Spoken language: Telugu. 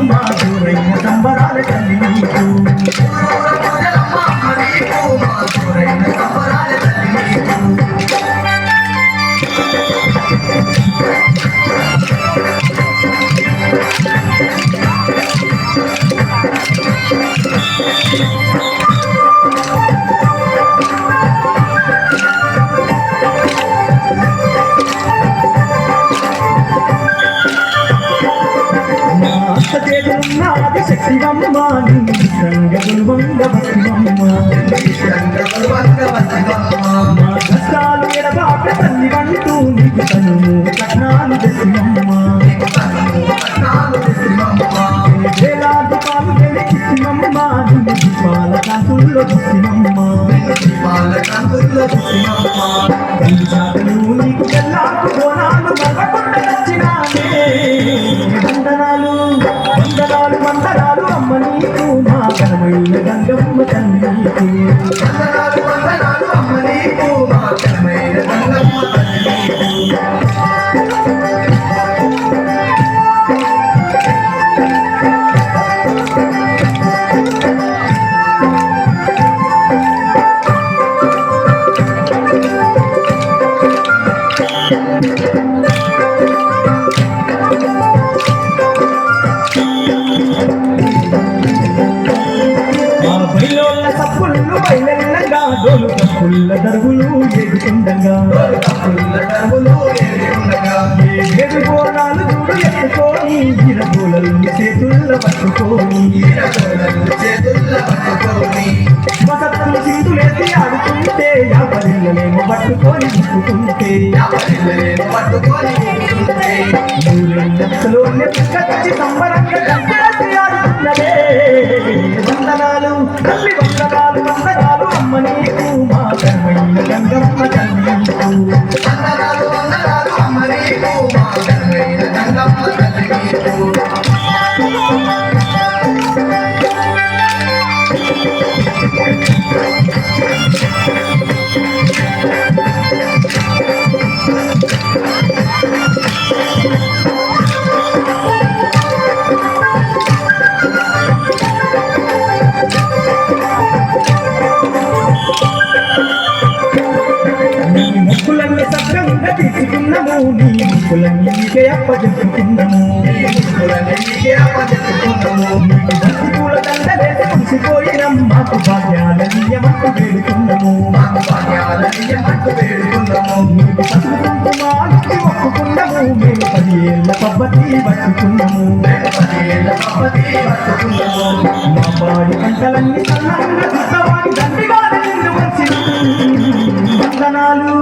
మాధురైన సంబరాల తల్లి నీకు నాది శక్తివమ్మ సంగములు వంగ భక్తివమ్మ మా కష్టాలు ఎడబాట తల్లి వంటూ నీకు తనుము కట్నాలు తెచ్చివమ్మ వేలాది పాలు వెలికిచ్చివమ్మ నిన్ను దీపాల కాంతుల్లో చూసివమ్మ తల్లి జాతలు నీకు తెల్లాకు బోనాలు మరవకుండా నచ్చినానే వందనాలు వందనాలు వందనాలు అమ్మ నీకు మా ఘనమైన గంగమ్మ తల్లి నీకు వందనాలు వందనాలు అమ్మ నీకు మా ఘనమైన గంగమ్మ తల్లి బయలెల్లగా డోలు కప్పుల దరువులు ఎదుకుండగా ఏడు గోళాలు చూడు ఎత్తుకొని గిరగోళలు చేతుల్ల పట్టుకొని మసత్తులు చిందులేసి ఆడుతుంటే యాపరిల్లలేమో పట్టుకొని ముట్టుకుంటే నూరెళ్ళలో కచ్చి సంబరంగా కచ్చి ఆడుతున్నదే వందనాలు తల్లి వందనాలు వందనాలు అమ్మ నీకు మా ఘనమైన గంగమ్మ తల్లి నీకు వందనాలు వందనాలు అమ్మ నీకు మా ఘనమైన గంగమ్మ తల్లి నీకు ముక్కులన్నీ సభ్రంగా తీసుకున్నాము నీ ముక్కులన్నీ నీకే అప్పచెప్పుకున్నాము నీకు భక్తి పూల దండలేసి ముసిపోయినాం మాకు భాగ్యాలనీయమంటూ వేడుకున్నాము నీకు పసుపు కుంకుమ ఇచ్చి మొక్కుకున్నాము మేము 10 ఏళ్ళ పబ్బతి పట్టుకున్నాము మా పాడి పంటలన్నీ సన్నంగా దండిగా నిన్ను వంచి వందనాలు.